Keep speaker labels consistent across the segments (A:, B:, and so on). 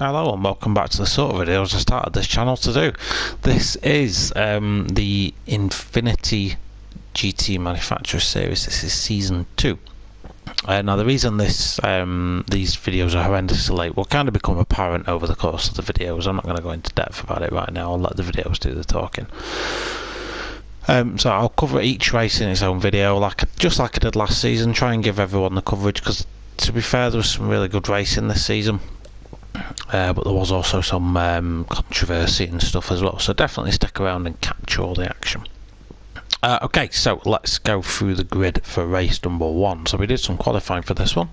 A: Hello and welcome back to the sort of videos I started this channel to do. This is the Infinity GT Manufacturer Series. This is Season 2. Now the reason these videos are horrendously late will kind of become apparent over the course of the videos. I'm not going to go into depth about it right now. I'll let the videos do the talking. So I'll cover each race in its own video, just like I did last season. Try and give everyone the coverage, because to be fair, there was some really good racing this season. But there was also some controversy and stuff as well, so definitely stick around and capture all the action. Okay, so let's go through the grid for race number 1. So we did some qualifying for this one,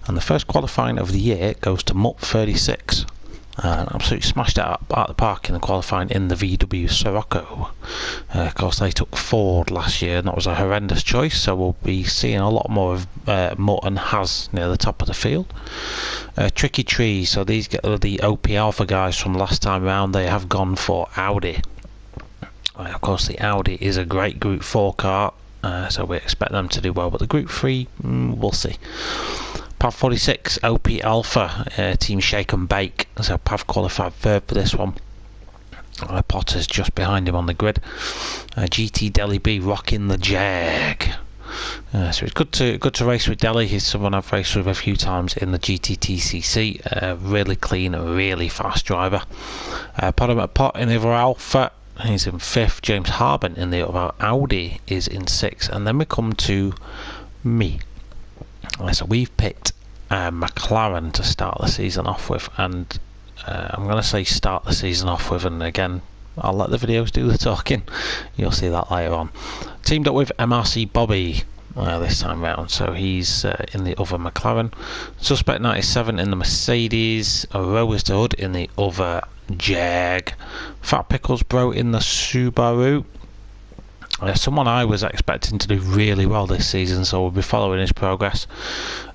A: and the first qualifying of the year goes to Mutt 36. Absolutely smashed it out the park in the qualifying in the VW Sirocco. Of course, they took Ford last year, and that was a horrendous choice, so we'll be seeing a lot more of Mutt and Haas near the top of the field. Tricky Tree, so these get the OP Alpha guys from last time around. They have gone for Audi. Of course, the Audi is a great Group 4 car, so we expect them to do well, but the Group 3, we'll see. Pav 46, OP Alpha, Team Shake and Bake, so Pav qualified third for this one. Potter's just behind him on the grid. GT Delhi B rocking the Jag. So it's good to race with Delhi. He's someone I've raced with a few times in the GTTCC. Really clean, really fast driver. Pot in the other Alpha, he's in 5th. James Harbin in the other Audi is in 6th. And then we come to me. So we've picked McLaren to start the season off with, and I'm going to say start the season off with, and again I'll let the videos do the talking. You'll see that later on. Teamed up with MRC Bobby this time round, so he's in the other McLaren. Suspect 97 in the Mercedes. Rowers to Hood in the other Jag. Fat Pickles Bro in the Subaru. Someone I was expecting to do really well this season, so we'll be following his progress.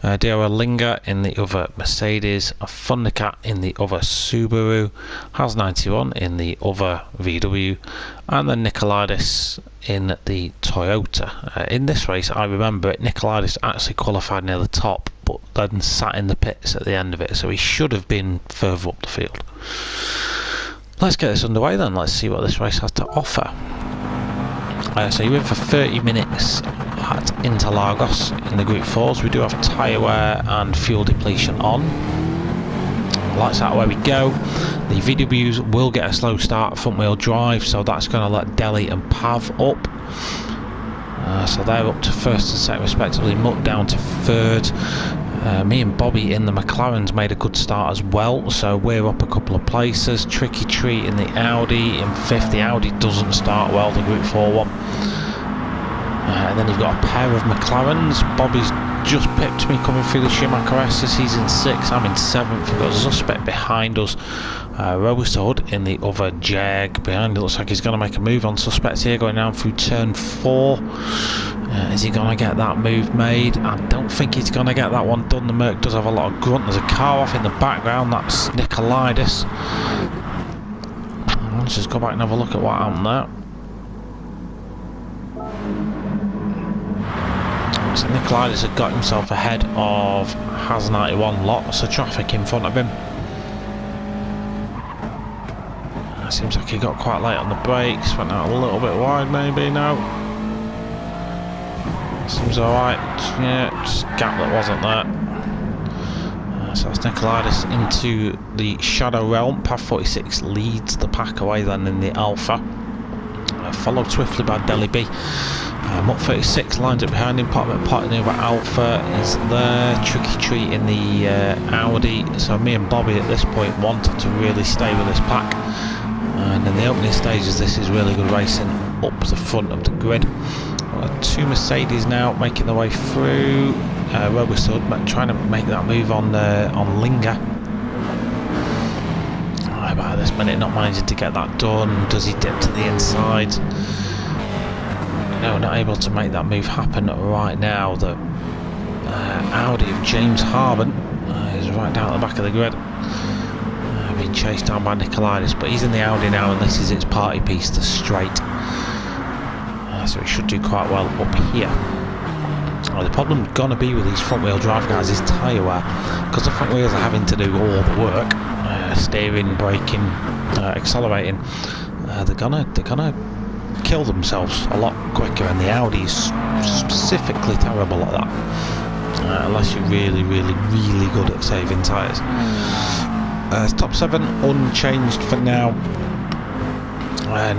A: Diora Linga in the other Mercedes, Thundercat in the other Subaru, Has 91 in the other VW, and then Nicolaitis in the Toyota. In this race, I remember it, Nicolaitis actually qualified near the top, but then sat in the pits at the end of it, so he should have been further up the field. Let's get this underway then. Let's see what this race has to offer. So you're in for 30 minutes at Interlagos in the Group 4s. We do have tyre wear and fuel depletion on. Lights out, away we go. The VWs will get a slow start, front wheel drive, so that's going to let Delhi and Pav up. So they're up to 1st and 2nd respectively. Mutt down to 3rd. Me and Bobby in the McLarens made a good start as well, so we're up a couple of places. Tricky Tree in the Audi in 5th. The Audi doesn't start well, the Group 4 one. And then you've got a pair of McLarens. Bobby's just pipped me coming through the Schumacher S's. He's in 6th, I'm in 7th. We've got a suspect behind us. Rowers to Hood in the other Jag. Behind it looks like he's going to make a move on suspects here, going down through turn 4. Is he going to get that move made? I don't think he's going to get that one done. The Merc does have a lot of grunt. There's a car off in the background. That's Nicolaitis. Let's just go back and have a look at what happened there. So Nicolaitis had got himself ahead of Has 91. Lots of traffic in front of him. Seems like he got quite late on the brakes. Went out a little bit wide maybe now. Seems alright. Yeah, just a gap that wasn't there. So that's Nicolaitis into the Shadow Realm. Pav 46 leads the pack away then in the Alpha. Followed swiftly by Delhi B. Mutt 36 lines up behind him. Pot in the other Alpha is there. Tricky Tree in the Audi. So me and Bobby at this point wanted to really stay with this pack. And in the opening stages, this is really good racing up the front of the grid. 2 Mercedes now making their way through. Rowers to Hood trying to make that move on Linga. By this minute, not managing to get that done. Does he dip to the inside? No, not able to make that move happen right now. The Audi of James Harbin is right down at the back of the grid. Being chased down by Nicolaitis, but he's in the Audi now, and this is its party piece, the straight. So he should do quite well up here. The problem's going to be with these front wheel drive guys is tyre wear, because the front wheels are having to do all the work, steering, braking, accelerating. They're gonna kill themselves a lot quicker, and the Audi is specifically terrible at that, unless you're really good at saving tyres. Top 7 unchanged for now.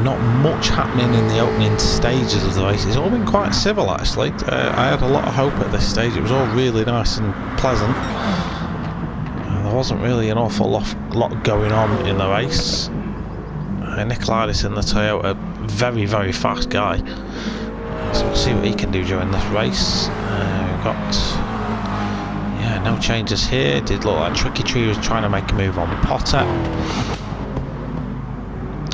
A: Not much happening in the opening stages of the race. It's all been quite civil actually. I had a lot of hope at this stage. It was all really nice and pleasant. There wasn't really an awful lot going on in the race. Decals in the Toyota, very fast guy. So we'll see what he can do during this race. We've got no changes here. It did look like Tricky Tree was trying to make a move on Potter.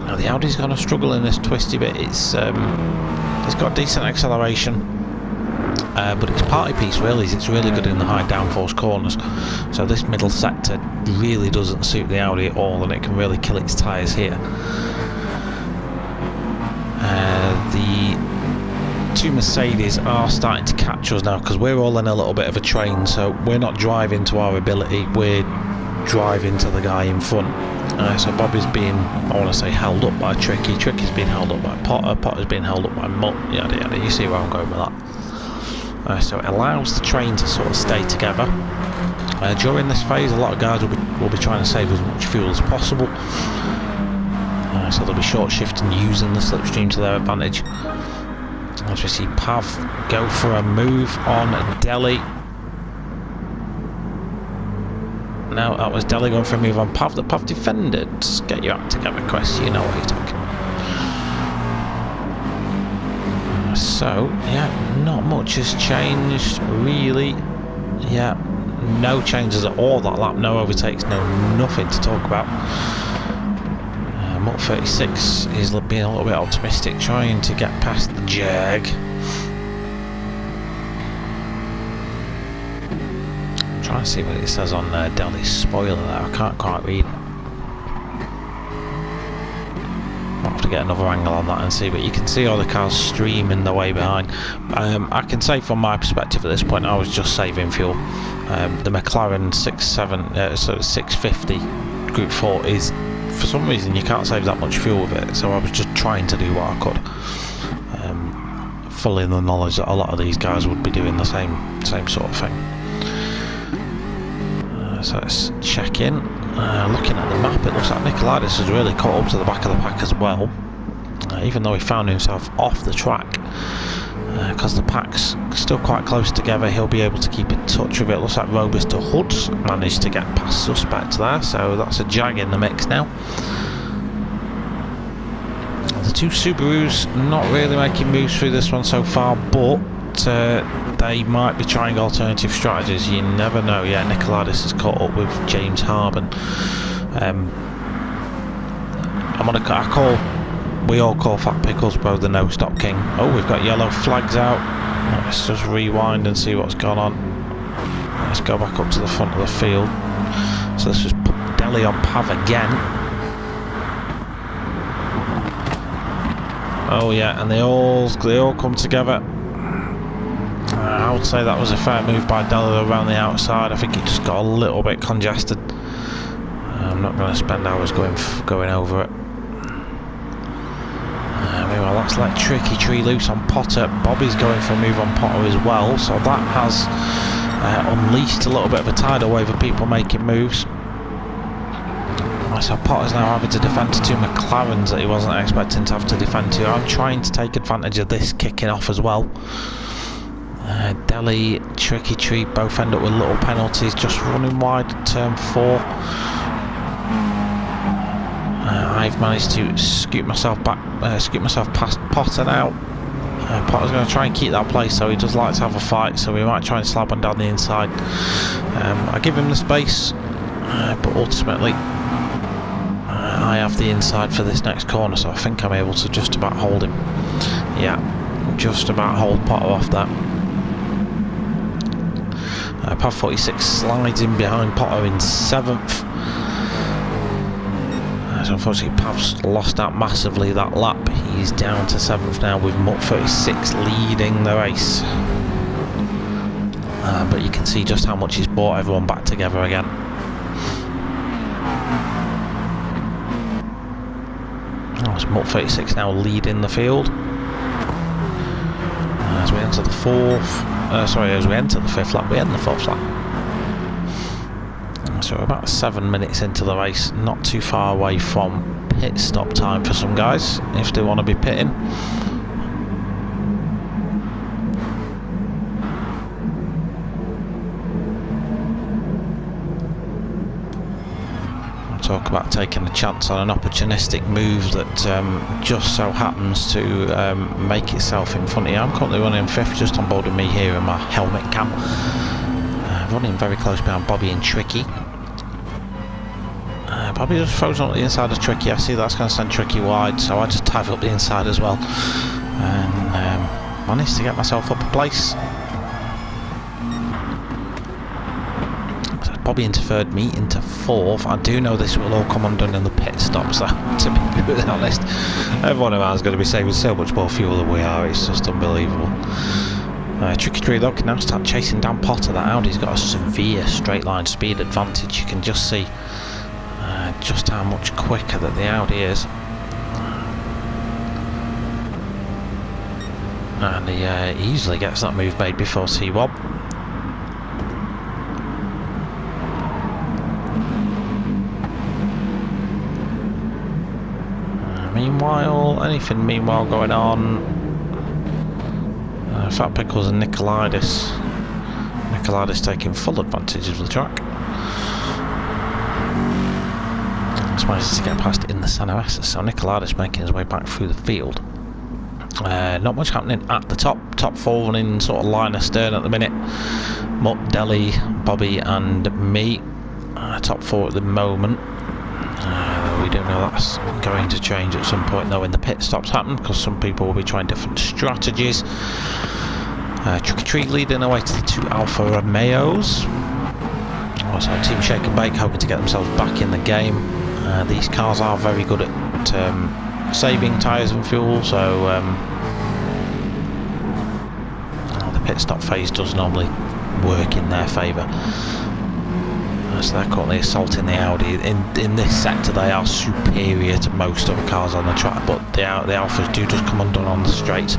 A: Now the Audi's going to struggle in this twisty bit. It's got decent acceleration, but its party piece really is it's really good in the high downforce corners. So this middle sector really doesn't suit the Audi at all, and it can really kill its tyres here. The two Mercedes are starting to catch us now, because we're all in a little bit of a train, so we're not driving to our ability, we're driving to the guy in front. So Bobby's being, I want to say, held up by Tricky, Tricky's being held up by Potter, Potter's being held up by Mutt, yada yada. You see where I'm going with that. So it allows the train to sort of stay together. During this phase, a lot of guys will be trying to save as much fuel as possible. So they'll be short shifting, using the slipstream to their advantage. As we see Pav go for a move on Delhi. No, that was Delhi going for a move on Pav. The Pav defended. Get your act together, Chris. You know what you're talking about. So, yeah, not much has changed, really. Yeah, no changes at all that lap. No overtakes, nothing to talk about. Mutt 36 is being a little bit optimistic, trying to get past the Jag. I'm trying to see what it says on Delhi's spoiler there. I can't quite read. I'll have to get another angle on that and see, but you can see all the cars streaming the way behind. I can say from my perspective at this point, I was just saving fuel. The McLaren 650 Group 4 is, for some reason, you can't save that much fuel with it, so I was just trying to do what I could, fully in the knowledge that a lot of these guys would be doing the same sort of thing. So let's check in. Looking at the map, it looks like Decals has really caught up to the back of the pack as well, even though he found himself off the track. Because the pack's still quite close together, he'll be able to keep in touch with it. Looks like Robusta Hoods managed to get past Suspect there, so that's a Jag in the mix now. The two Subarus not really making moves through this one so far, but they might be trying alternative strategies. You never know. Yeah, Decals has caught up with James Harben. We all call Fat Pickles Bro the No Stop King. Oh, we've got yellow flags out. Let's just rewind and see what's gone on. Let's go back up to the front of the field. So this was Delhi on Pav again. Oh yeah, and they all come together. I would say that was a fair move by Delhi around the outside. I think he just got a little bit congested. I'm not going to spend hours going over it. Well, let's let Tricky Tree loose on Potter. Bobby's going for a move on Potter as well, so that has unleashed a little bit of a tidal wave of people making moves. So Potter's now having to defend to two McLarens that he wasn't expecting to have to defend to. I'm trying to take advantage of this kicking off as well. Delhi, Tricky Tree both end up with little penalties, just running wide at turn 4. I've managed to scoot myself past Potter now. Potter's going to try and keep that place, so he does like to have a fight, so we might try and slap him down the inside. I give him the space, but ultimately I have the inside for this next corner, so I think I'm able to just about hold him. Yeah, just about hold Potter off that. Pav 46 slides in behind Potter in 7th. So unfortunately Pav's lost out massively that lap. He's down to 7th now with Mutt 36 leading the race. but you can see just how much he's brought everyone back together again. It's Mutt 36 now leading the field. As we enter the fifth lap, we end the fourth lap. So we're about 7 minutes into the race, not too far away from pit stop time for some guys, if they want to be pitting. Talk about taking a chance on an opportunistic move that just so happens to make itself in front of you. I'm currently running fifth, just on board with me here in my helmet cam. Running very close behind Bobby and Tricky. Bobby just throws on the inside of Tricky. I see that's going to send Tricky wide, so I just dive up the inside as well. And managed to get myself up a place. Bobby into third, me into fourth. I do know this will all come undone in the pit stop, so to be really honest, everyone of ours is going to be saving so much more fuel than we are. It's just unbelievable. Tricky Tree though can now start chasing down Potter. That Audi's got a severe straight line speed advantage. You can just see just how much quicker that the Audi is. And he easily gets that move made before T-Wob. Meanwhile going on, Fat Pickles and Nicolaitis taking full advantage of the track. Just managed to get past in the San Oasis, so Nicolaitis making his way back through the field. Not much happening at the top four running sort of line astern at the minute. Mutt, Deli, Bobby and me, top four at the moment. We do know that's going to change at some point though when the pit stops happen, because some people will be trying different strategies. Tricky Tree leading away to the two Alfa Romeos. Also Team Shake and Bake hoping to get themselves back in the game. These cars are very good at saving tyres and fuel, so the pit stop phase does normally work in their favour. So they're currently assaulting the Audi. In this sector they are superior to most other cars on the track, but the Alphas do just come undone on the straight,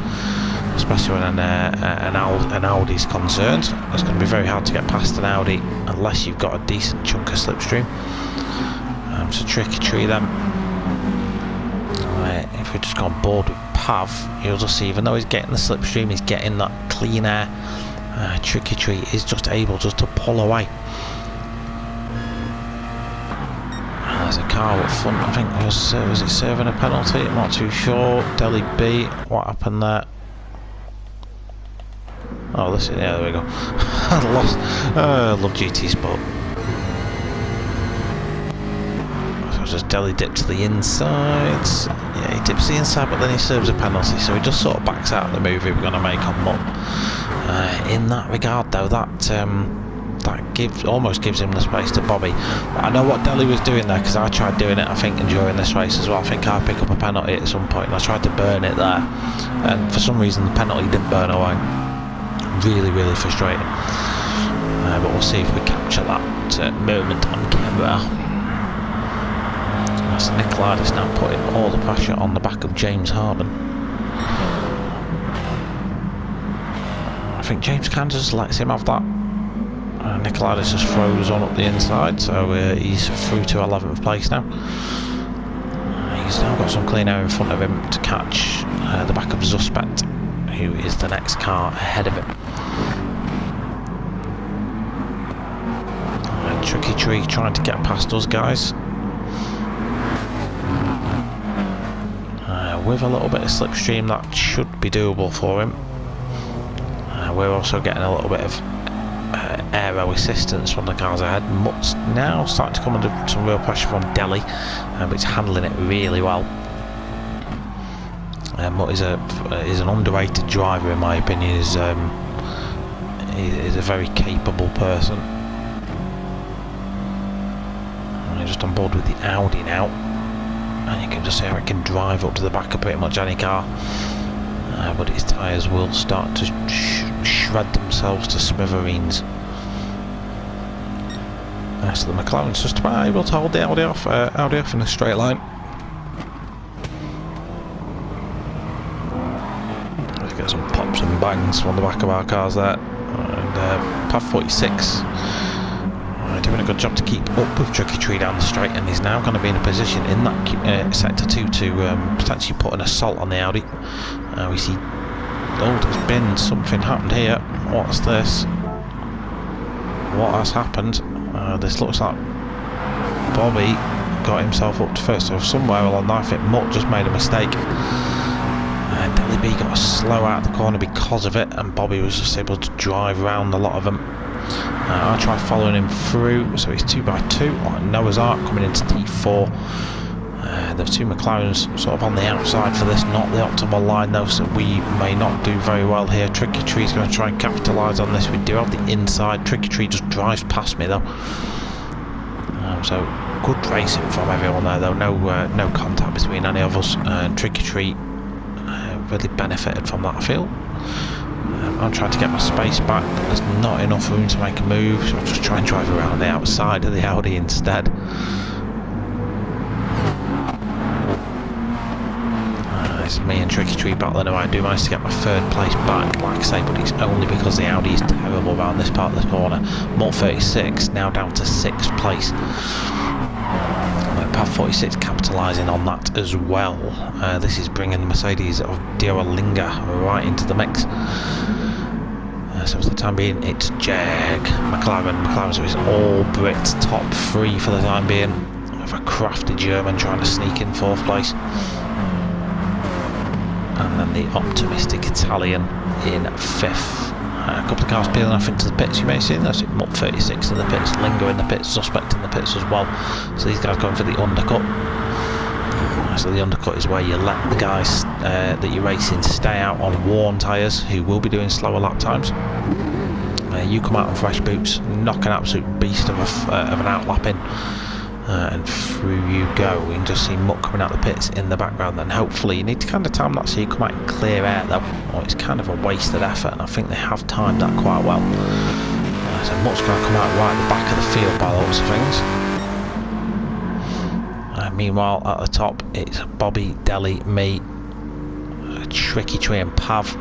A: especially when an Audi's concerned. It's going to be very hard to get past an Audi unless you've got a decent chunk of slipstream. So Tricky Tree then, if we just go on board with Pav, you'll just see even though he's getting the slipstream, he's getting that clean air. Tricky Tree is just able just to pull away. There's a car up front, I think was it serving a penalty? I'm not too sure. Deli B, what happened there? Oh, this is, yeah, there we go. I lost. Love GT Sport. So just Deli dipped to the inside. Yeah, he dips the inside, but then he serves a penalty, so he just sort of backs out of the move he was going to make on Mutt. In that regard, though, that almost gives him the space to Bobby. But I know what Deli was doing there, because I tried doing it I think during this race as well. I think I picked up a penalty at some point and I tried to burn it there, and for some reason the penalty didn't burn away. Really frustrating. But we'll see if we capture that moment on camera. That's Nicolaitis now putting all the pressure on the back of James Harmon. I think James kind of just lets him have that. Nicolaitis just throws on up the inside, so he's through to 11th place now. He's now got some clean air in front of him to catch the back of Zuspect, who is the next car ahead of him. Tricky Tree trying to get past us guys. With a little bit of slipstream, that should be doable for him. We're also getting a little bit of aero assistance from the cars ahead. Mutt's now starting to come under some real pressure from Deli, but he's handling it really well. Mutt is an underrated driver in my opinion. He's a very capable person. And he's just on board with the Audi now, and you can just see how it can drive up to the back of pretty much any car. But his tyres will start to shred themselves to smithereens. So the McLaren's just about able to hold the Audi off in a straight line. Let's get some pops and bangs on the back of our cars there. And Pav 46 doing a good job to keep up with Tricky Tree down the straight, and he's now going to be in a position in that sector 2 to potentially put an assault on the Audi. We see, oh, there's been something happened here. What's this? What has happened? This looks like Bobby got himself up to first, so somewhere along there I think Mutt just made a mistake. Billy B got slow out of the corner because of it, and Bobby was just able to drive around a lot of them. I tried following him through, so he's 2x2 like Noah's Ark coming into T4. There's two McLarens sort of on the outside for this, not the optimal line though, so we may not do very well here. Tricky Tree's going to try and capitalise on this. We do have the inside. Tricky Tree just drives past me though. So good racing from everyone there though, no contact between any of us. Tricky Tree really benefited from that, I feel. I'm trying to get my space back, but there's not enough room to make a move, so I'll just try and drive around the outside of the Audi instead. It's me and Tricky Tree battling away. I do manage to get my third place back, like I say, but it's only because the Audi is terrible around this part of the corner. Mult 36 now down to 6th place. Pav 46 capitalising on that as well. This is bringing the Mercedes of Interlagos right into the mix. So for the time being, it's Jag, McLaren, so it's all Brits, top 3 for the time being, with a crafty German trying to sneak in 4th place. And then the optimistic Italian in 5th. A couple of cars peeling off into the pits, you may see. That's it, Mult 36 in the pits, Linger in the pits, Suspect in the pits as well. So these guys going for the undercut. So the undercut is where you let the guys that you're racing stay out on worn tyres, who will be doing slower lap times. You come out on fresh boots, knock an absolute beast of an outlapping, and through you go. We can just see Mutt coming out the pits in the background. Then hopefully you need to kind of time that so you come out in clear air though, or it's kind of a wasted effort, and I think they have timed that quite well. So Mutt's going to come out right at the back of the field by the looks of things. Meanwhile at the top it's Bobby, Deli, me, Tricky Tree and Pav.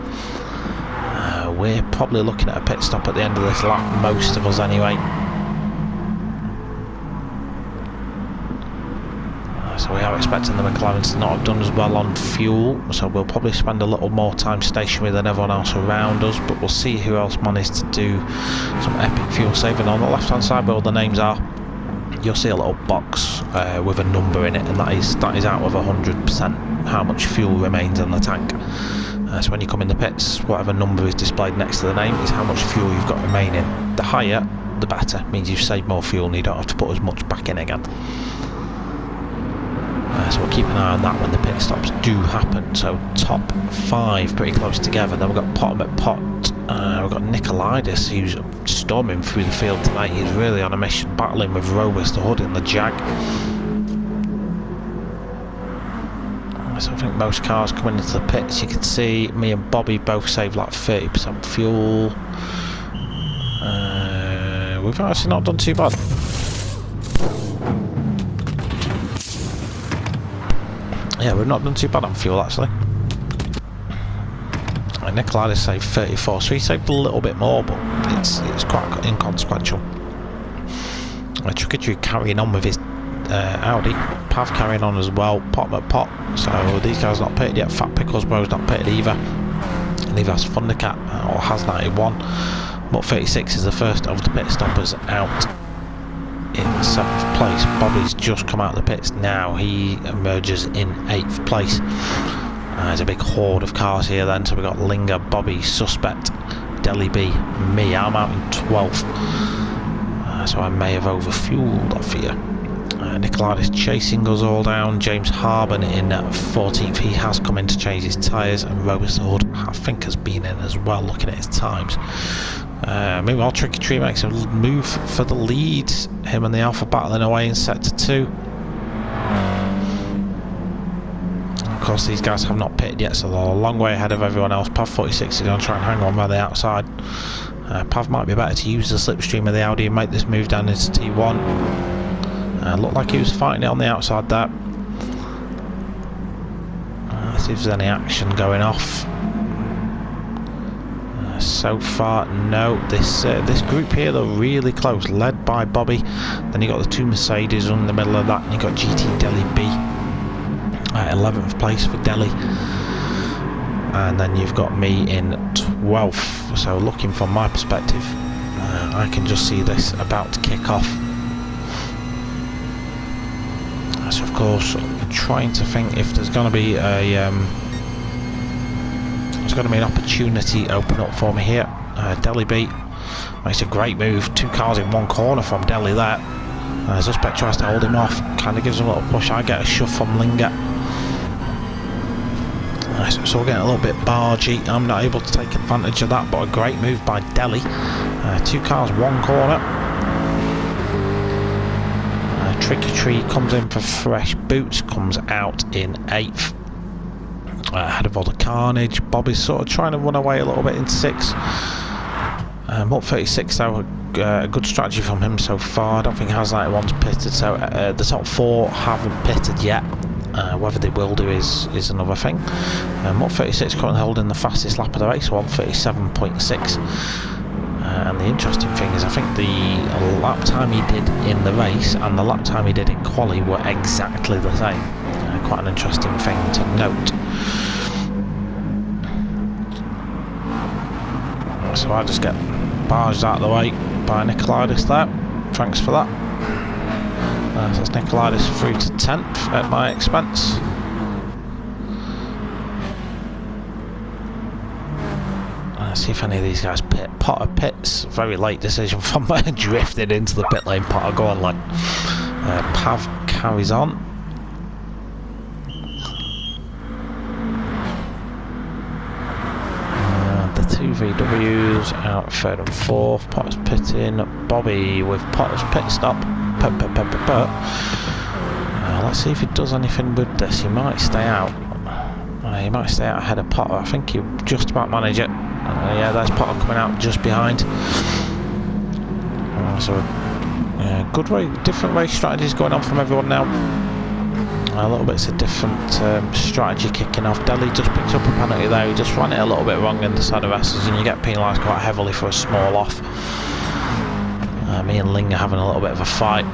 A: We're probably looking at a pit stop at the end of this lap, most of us anyway. So we are expecting the McLarens to not have done as well on fuel, so we'll probably spend a little more time stationary than everyone else around us, but we'll see who else managed to do some epic fuel saving. On the left hand side where all the names are, you'll see a little box with a number in it, and that is out of 100% how much fuel remains in the tank. So when you come in the pits, whatever number is displayed next to the name is how much fuel you've got remaining. The higher the better, it means you've saved more fuel and you don't have to put as much back in again. So we'll keep an eye on that when the pit stops do happen. So top 5 pretty close together. Then we've got Pot at Pot. We've got Nicolaitis, who's storming through the field tonight. He's really on a mission, battling with Robust, the Hood and the Jag. So I think most cars coming into the pits, you can see me and Bobby both save like 30% fuel. We've actually not done too bad. Yeah, we've not done too bad on fuel actually. Nicolaitis saved 34, so he saved a little bit more, but it's quite inconsequential. Tricky Tree carrying on with his Audi, Pav carrying on as well, Pot at Pot. So these guys not pitted yet. Fat Pickles Bro's not pitted either. Neither has Thundercat or has 91. Mult 36 is the first of the pit stoppers out in 7th place. Bobby's just come out of the pits now. He emerges in 8th place. There's a big horde of cars here then, so we've got Linger, Bobby, Suspect, Deli B, me. I'm out in 12th, so I may have overfueled off here. Nicolaitis chasing us all down. James Harbin in 14th. He has come in to change his tyres, and Robust Hood I think has been in as well, looking at his times. Meanwhile, Tricky Tree makes a move for the lead. Him and the Alpha battling away in sector 2. course these guys have not pitted yet, so they're a long way ahead of everyone else. Pav 46 is going to try and hang on by the outside. Pav might be better to use the slipstream of the Audi and make this move down into T1. Looked like he was fighting it on the outside there. Let's see if there's any action going off. So far, no. This group here, they're really close, led by Bobby. Then you got the two Mercedes in the middle of that, and you got GT Delhi B at 11th place for Delhi, and then you've got me in 12th. So looking from my perspective, I can just see this about to kick off. So of course, trying to think if there's going to be a there's going to be an opportunity open up for me here. Delhi B makes a great move, two cars in one corner from Delhi there. Suspect tries to hold him off, kind of gives him a little push. I get a shove from Linger. So we're getting a little bit bargy. I'm not able to take advantage of that, but a great move by Delhi. Two cars, one corner. Tricky Tree comes in for fresh boots, comes out in 8th. Ahead of all the carnage. Bobby's sort of trying to run away a little bit in 6th. Up 36 though, a good strategy from him so far. I don't think Has91's pitted, so the top 4 haven't pitted yet. Whether they will do is another thing. Up 36 currently holding the fastest lap of the race, 1:37.6. And the interesting thing is, I think the lap time he did in the race and the lap time he did in quali were exactly the same. Quite an interesting thing to note. So I just get barged out of the way by Nicolaitis there. Thanks for that. So that's Nicolaitis through to 10th at my expense. Let's see if any of these guys pit. Potter pits. Very late decision from drifted into the pit lane. Potter, go on, lad. Pav carries on. The two VWs out 3rd and 4th. Potter's pitting. Bobby with Potter's pit stop. Let's see if he does anything with this. He might stay out. He might stay out ahead of Potter. I think he'll just about manage it. Yeah, there's Potter coming out just behind. Good different race strategies going on from everyone now. A little bit of different strategy kicking off. Delhi just picked up a penalty there. He just ran it a little bit wrong in the side of S's, and you get penalised quite heavily for a small off. Me and Ling are having a little bit of a fight.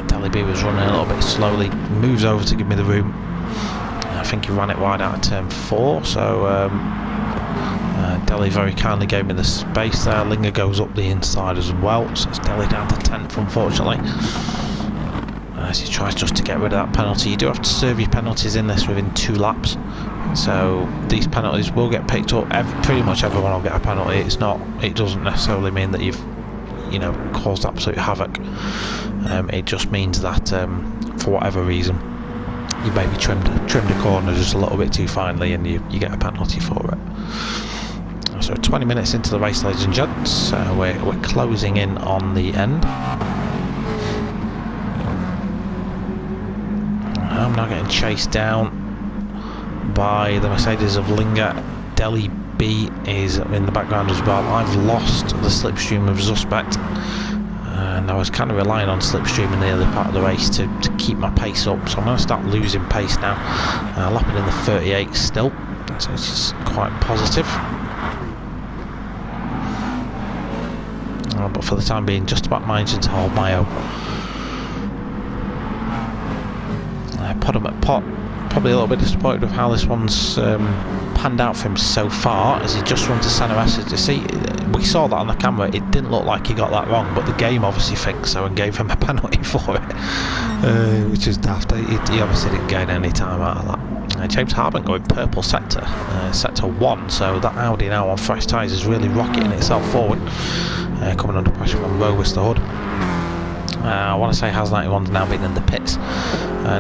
A: Delhi B was running a little bit slowly, moves over to give me the room. I think he ran it wide out of turn 4, so Delhi very kindly gave me the space there. Linger goes up the inside as well, so it's Delhi down to 10th unfortunately. As he tries just to get rid of that penalty. You do have to serve your penalties in this within 2 laps, so these penalties will get picked up. Pretty much everyone will get a penalty. It doesn't necessarily mean that you've caused absolute havoc. It just means that for whatever reason you maybe trimmed a corner just a little bit too finely, and you get a penalty for it. So 20 minutes into the race, ladies and gents, we're closing in on the end. I'm now getting chased down by the Mercedes of Linger. Delhi B is in the background as well. I've lost the slipstream of Suspect, and I was kind of relying on slipstream in the early part of the race to keep my pace up, so I'm going to start losing pace now. Lapping in the 38 still, so it's just quite positive. But for the time being, just about managing to hold my own. Put him at pot. Probably a little bit disappointed with how this one's panned out for him so far, as he just runs to centre S. You see, we saw that on the camera. It didn't look like he got that wrong, but the game obviously thinks so and gave him a penalty for it, which is daft. He obviously didn't gain any time out of that. James Harbin going purple sector, sector 1, so that Audi now on fresh tyres is really rocketing itself forward, coming under pressure from Robus the hood. I want to say Has91's now been in the pits.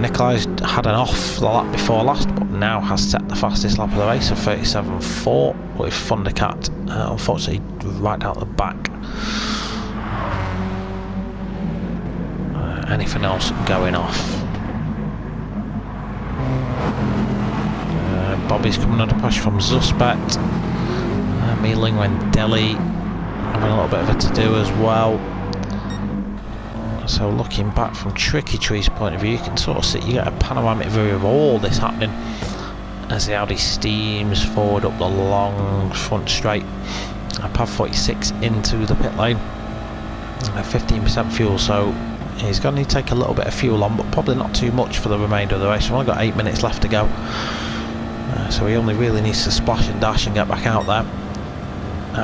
A: Nicolai's had an off the lap before last, but now has set the fastest lap of the race of 37.4 with Thundercat unfortunately right out the back. anything else going off. Bobby's coming under pressure from Suspect. Mealing and Delhi having a little bit of a to-do as well. So looking back from Tricky Tree's point of view, you can sort of see, you get a panoramic view of all this happening as the Audi steams forward up the long front straight. Pav 46 into the pit lane. 15% fuel, so he's going to need to take a little bit of fuel on, but probably not too much for the remainder of the race. We've only got 8 minutes left to go. So he only really needs to splash and dash and get back out there.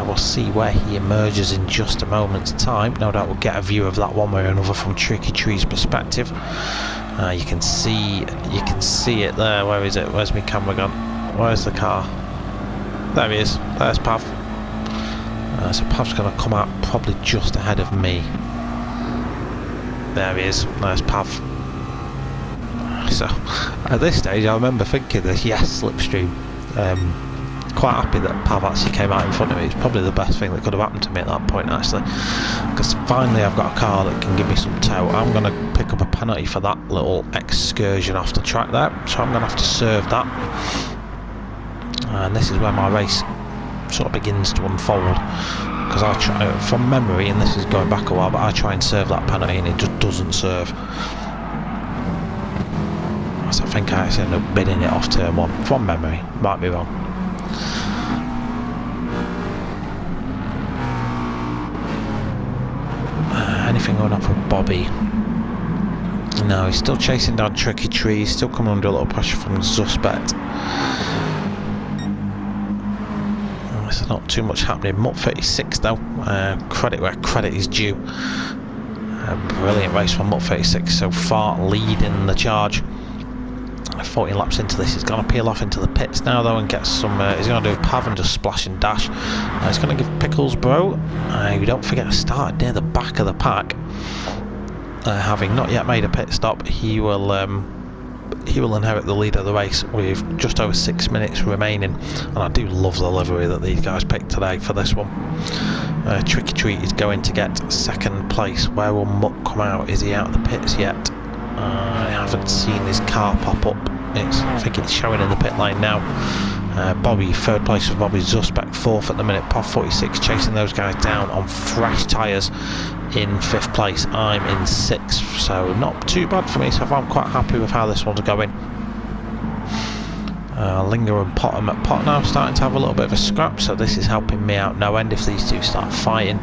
A: We'll see where he emerges in just a moment's time. No doubt we'll get a view of that one way or another from Tricky Tree's perspective. You can see it there. Where is it? Where's my camera gone? Where's the car? There he is. There's Pav. So Pav's going to come out probably just ahead of me. There he is. There's Pav. So at this stage I remember thinking this, yes, slipstream. Quite happy that Pav actually came out in front of me. It's probably the best thing that could have happened to me at that point, actually, because finally I've got a car that can give me some tow. I'm going to pick up a penalty for that little excursion off the track there, so I'm going to have to serve that. And this is where my race sort of begins to unfold, because I try from memory, and this is going back a while, but I try and serve that penalty and it just doesn't serve. So I think I actually end up bidding it off turn 1 from memory, might be wrong. Anything going on for Bobby? No, he's still chasing down Tricky Tree. He's still coming under a little pressure from the Suspect. There's not too much happening. Mutt 36 though. Credit where credit is due. Brilliant race from Mutt 36 so far, leading the charge. 14 laps into this, he's going to peel off into the pits now though and get some, he's going to do a Pav and just splash and dash. He's going to give Pickles Bro, you don't forget to start near the back of the pack. Having not yet made a pit stop, he will inherit the lead of the race with just over 6 minutes remaining, and I do love the livery that these guys picked today for this one. Tricky Treat is going to get second place. Where will Mutt come out? Is he out of the pits yet? I haven't seen his car pop up. I think it's showing in the pit lane now. Bobby, third place for Bobby. Suspect fourth at the minute. Pav 46 chasing those guys down on fresh tyres in fifth place. I'm in sixth, so not too bad for me. So I'm quite happy with how this one's going. Linger and Potham at Pot now starting to have a little bit of a scrap, so this is helping me out no end if these two start fighting.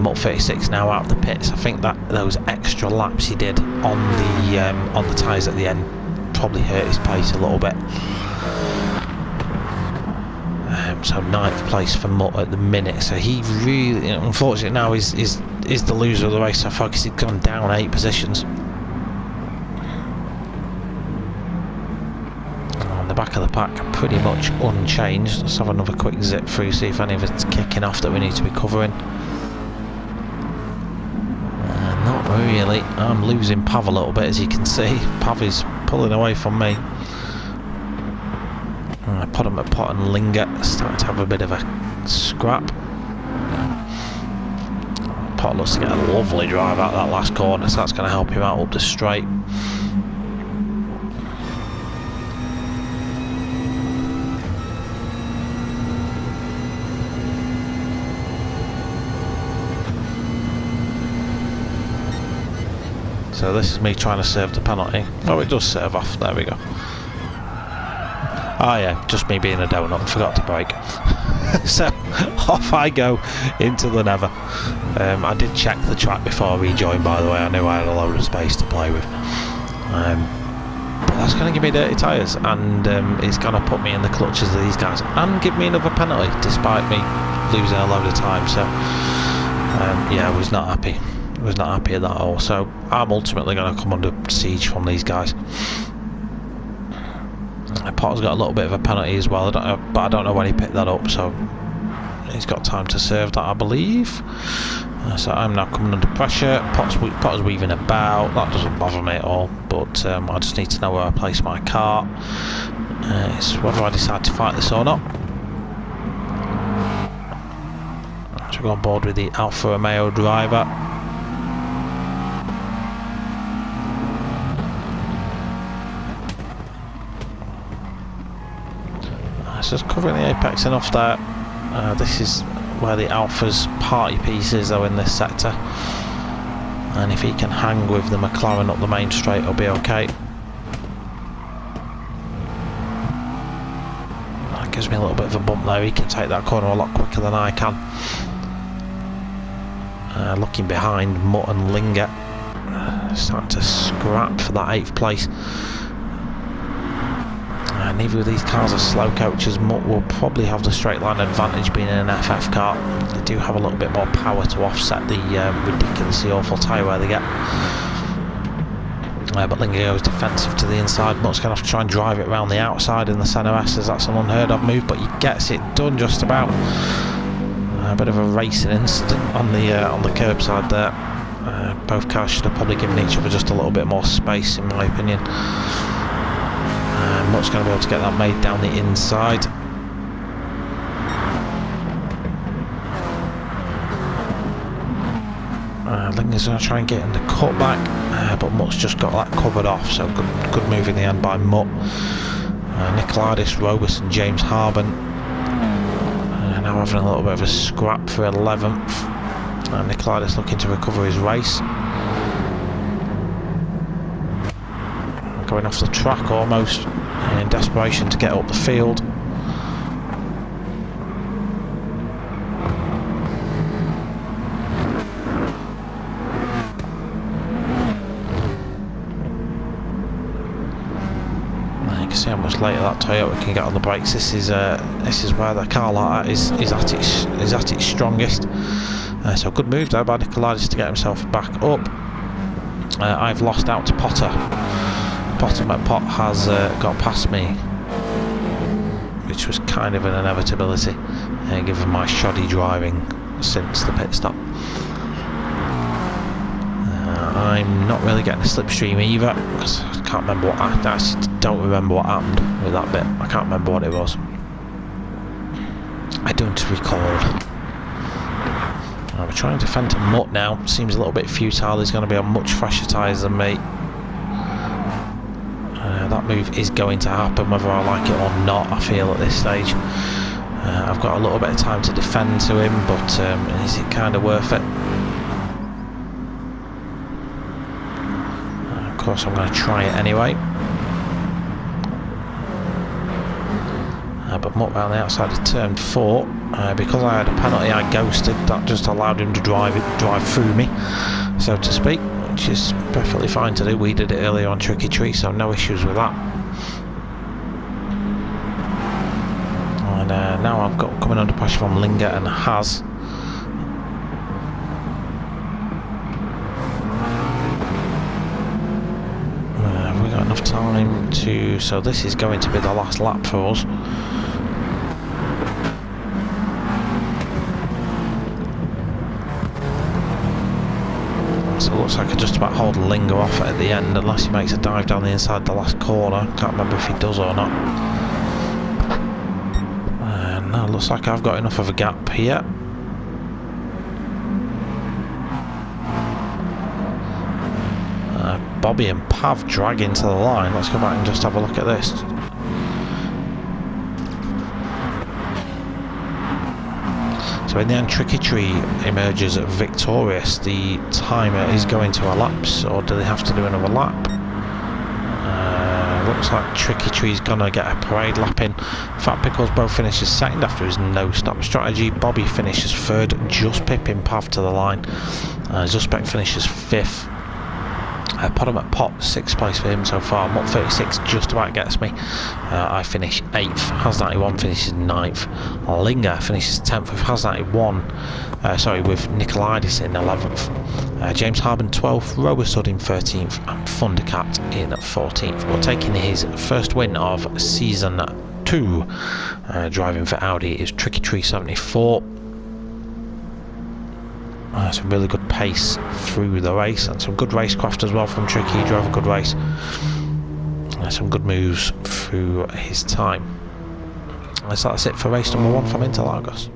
A: Mutt 36 now out of the pits. I think that those extra laps he did on the tyres at the end probably hurt his pace a little bit. So ninth place for Mutt at the minute. So he really, unfortunately, now is the loser of the race so far because he's gone down 8 positions. Back of the pack pretty much unchanged. Let's have another quick zip through, see if any of it's kicking off that we need to be covering. Not really. I'm losing Pav a little bit, as you can see. Pav is pulling away from me. Pot him at Pot and Linger starting to have a bit of a scrap. Pot looks to get a lovely drive out that last corner, so that's going to help him out up the straight. So this is me trying to serve the penalty. Oh, it does serve off. There we go. Oh yeah, just me being a donut. Forgot to brake. So off I go into the Never. I did check the track before I rejoined, by the way. I knew I had a load of space to play with. But that's going to give me dirty tyres, and it's going to put me in the clutches of these guys and give me another penalty despite me losing a load of time. So yeah, I was not happy. Was not happy at that at all, so I'm ultimately going to come under siege from these guys. Potter's got a little bit of a penalty as well, but I don't know when he picked that up, so he's got time to serve that, I believe. So I'm now coming under pressure. Potter's weaving about. That doesn't bother me at all, but I just need to know where I place my car. It's whether I decide to fight this or not. So go on board with the Alfa Romeo driver. So it's covering the apex enough there. This is where the Alpha's party piece is though in this sector, and if he can hang with the McLaren up the main straight, it'll be okay. That gives me a little bit of a bump there. He can take that corner a lot quicker than I can. Looking behind, Mutt and Linger starting to scrap for that 8th place. Neither of these cars are slow coaches. Mutt will probably have the straight line advantage being in an FF car. They do have a little bit more power to offset the ridiculously awful tyre wear they get. But Linger goes defensive to the inside. Mutt's going to have to try and drive it around the outside in the centre S, as that's an unheard of move, but he gets it done just about. A bit of a racing incident on the curbside there. Both cars should have probably given each other just a little bit more space, in my opinion. Mutt's going to be able to get that made down the inside. Linger's going to try and get in the cutback, but Mutt's just got that covered off, so good move in the end by Mutt. Nicolaitis, Robus and James Harben now having a little bit of a scrap for 11th. Nicolaitis looking to recover his race. Going off the track almost, in desperation to get up the field. You can see how much later that Toyota can get on the brakes. This is where the car like that is at its strongest. So good move there by Nicolaitis to get himself back up. I've lost out to Potter. Pot has got past me, which was kind of an inevitability given my shoddy driving since the pit stop. I'm not really getting a slipstream either, because I can't remember what I don't remember what happened with that bit. I can't remember what it was. I don't recall. We're trying to defend to Mutt now. Seems a little bit futile. He's going to be on much fresher tyres than me. That move is going to happen whether I like it or not, I feel, at this stage. I've got a little bit of time to defend to him, but is it kind of worth it? Of course I'm going to try it anyway. But Mutt round the outside of turn 4. Because I had a penalty I ghosted, that just allowed him to drive through me, so to speak, which is perfectly fine to do. We did it earlier on Tricky Tree, so no issues with that. And now I've got coming under pressure from Linger and Haz. Have we got enough time to... So this is going to be the last lap for us. So it looks like I just about hold Linger off at the end, unless he makes a dive down the inside the last corner. Can't remember if he does or not. Now it looks like I've got enough of a gap here. Bobby and Pav drag into the line. Let's go back and just have a look at this. So in the end, Tricky Tree emerges victorious. The timer is going to elapse, or do they have to do another lap? Looks like Tricky Tree's gonna get a parade lap in. Fat Pickles both finishes second after his no-stop strategy. Bobby finishes third, just pipping Pav to the line. Zuspec finishes 5th. Podham at Pot, 6th place for him so far. Mutt 36 just about gets me. I finish 8th. Haz 91 finishes 9th. Linger finishes 10th with Haz 91. With Nicolaitis in 11th. James Harben 12th. Robusud in 13th. And Thundercat in 14th. But taking his first win of season 2, driving for Audi, is Tricky Tree 74. Some really good pace through the race, and some good racecraft as well from Tricky. He drove a good race. Some good moves through his time. So that's it for race number 1 from Interlagos.